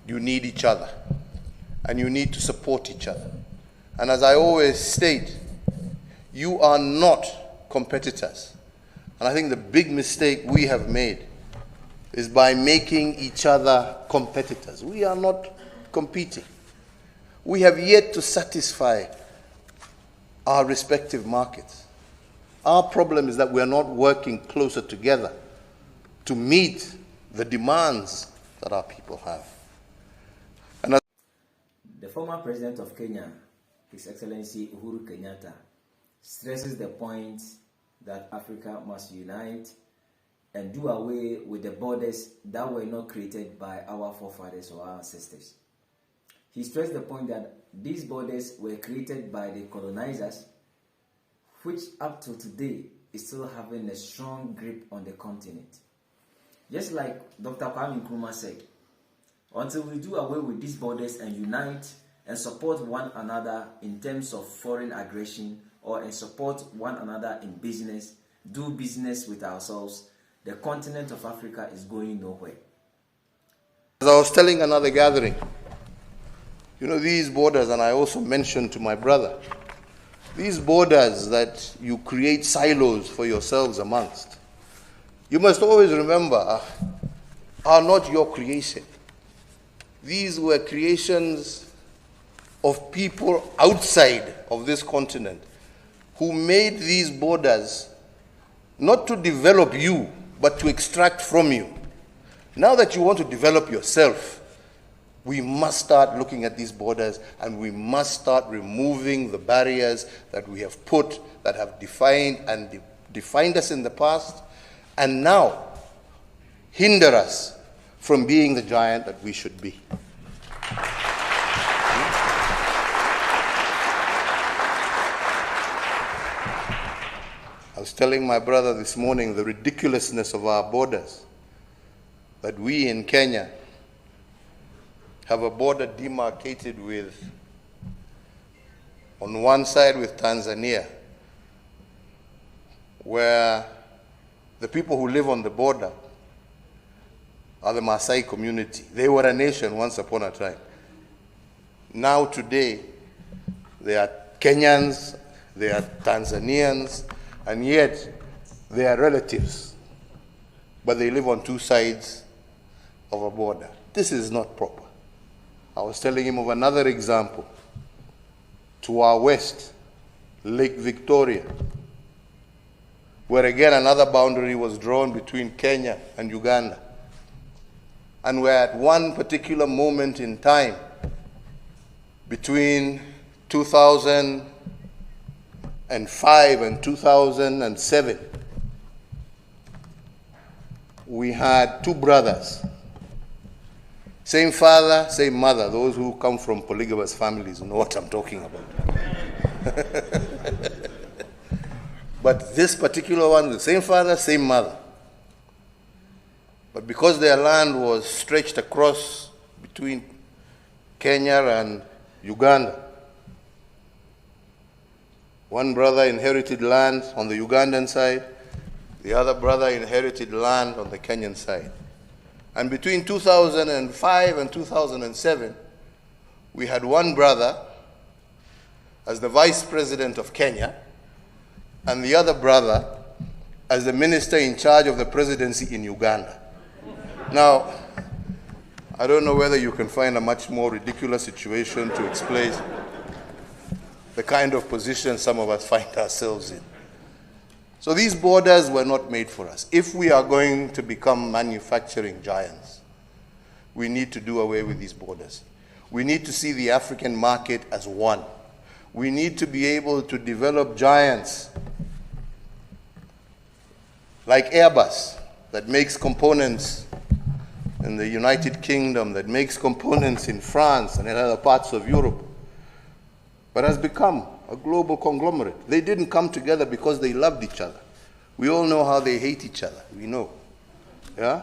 you need each other, and you need to support each other. And as I always state, you are not competitors. And I think the big mistake we have made is by making each other competitors. We are not competing. We have yet to satisfy our respective markets. Our problem is that we are not working closer together to meet the demands that our people have. And the former president of Kenya, His Excellency Uhuru Kenyatta, stresses the point that Africa must unite and do away with the borders that were not created by our forefathers or our ancestors. He stressed the point that these borders were created by the colonizers, which up to today is still having a strong grip on the continent. Just like Dr. Kwame Nkrumah said, until we do away with these borders and unite and support one another in terms of foreign aggression or and support one another in business, do business with ourselves, the continent of Africa is going nowhere. As I was telling another gathering, you know, these borders, and I also mentioned to my brother, these borders that you create silos for yourselves amongst, you must always remember, are not your creation. These were creations of people outside of this continent who made these borders not to develop you, but to extract from you. Now that you want to develop yourself, we must start looking at these borders and we must start removing the barriers that we have put, that have defined and defined us in the past, and now hinder us from being the giant that we should be. I was telling my brother this morning the ridiculousness of our borders, that we in Kenya have a border demarcated with, on one side with Tanzania, where the people who live on the border are the Maasai community. They were a nation once upon a time. Now today, they are Kenyans, they are Tanzanians, and yet they are relatives, but they live on two sides of a border. This is not proper. I was telling him of another example. To our west, Lake Victoria, where again another boundary was drawn between Kenya and Uganda. And where at one particular moment in time, between 2005 and 2007, we had two brothers. Same father, same mother. Those who come from polygamous families know what I'm talking about. But this particular one, the same father, same mother. But because their land was stretched across between Kenya and Uganda, one brother inherited land on the Ugandan side, the other brother inherited land on the Kenyan side. And between 2005 and 2007, we had one brother as the vice president of Kenya and the other brother as the minister in charge of the presidency in Uganda. Now, I don't know whether you can find a much more ridiculous situation to explain the kind of position some of us find ourselves in. So these borders were not made for us. If we are going to become manufacturing giants, we need to do away with these borders. We need to see the African market as one. We need to be able to develop giants like Airbus, that makes components in the United Kingdom, that makes components in France and in other parts of Europe, but has become a global conglomerate. They didn't come together because they loved each other. We all know how they hate each other. We know. Yeah?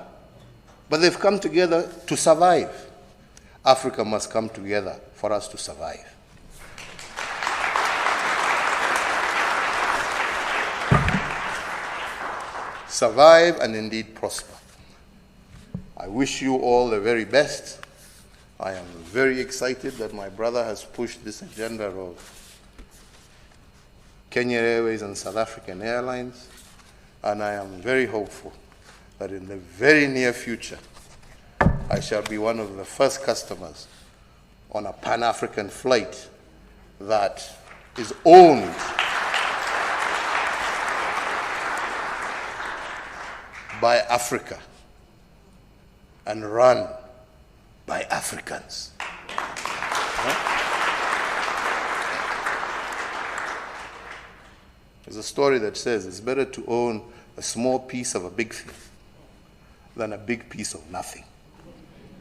But they've come together to survive. Africa must come together for us to survive. Survive and indeed prosper. I wish you all the very best. I am very excited that my brother has pushed this agenda of Kenya Airways and South African Airlines, and I am very hopeful that in the very near future, I shall be one of the first customers on a Pan-African flight that is owned by Africa and run by Africans. There's a story that says it's better to own a small piece of a big thing than a big piece of nothing.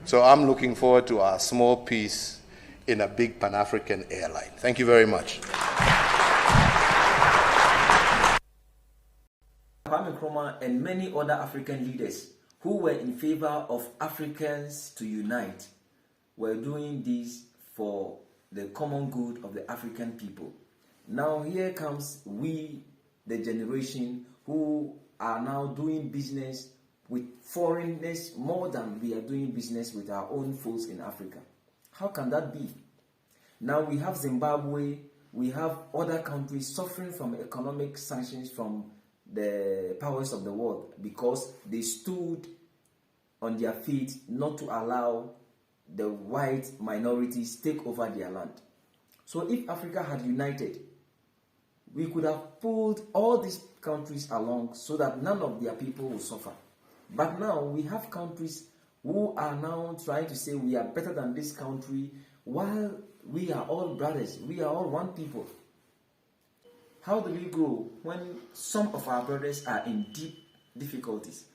So I'm looking forward to our small piece in a big Pan-African airline. Thank you very much. Kwame Nkrumah and many other African leaders who were in favor of Africans to unite were doing this for the common good of the African people. Now here comes we, the generation who are now doing business with foreigners more than we are doing business with our own folks in Africa. How can that be? Now we have Zimbabwe, we have other countries suffering from economic sanctions from the powers of the world because they stood on their feet not to allow the white minorities take over their land. So if Africa had united, we could have pulled all these countries along so that none of their people will suffer. But now we have countries who are now trying to say we are better than this country while we are all brothers, we are all one people. How do we grow when some of our brothers are in deep difficulties?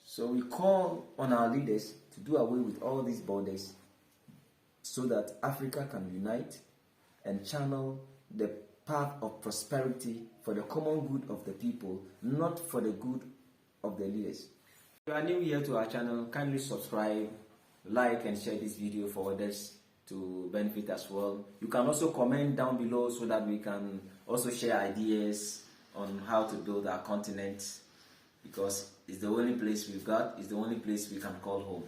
So we call on our leaders to do away with all these borders so that Africa can unite and channel the path of prosperity for the common good of the people, not for the good of the leaders. If you are new here to our channel, kindly subscribe, like and share this video for others to benefit as well. You can also comment down below so that we can also share ideas on how to build our continent, because it's the only place we've got, it's the only place we can call home.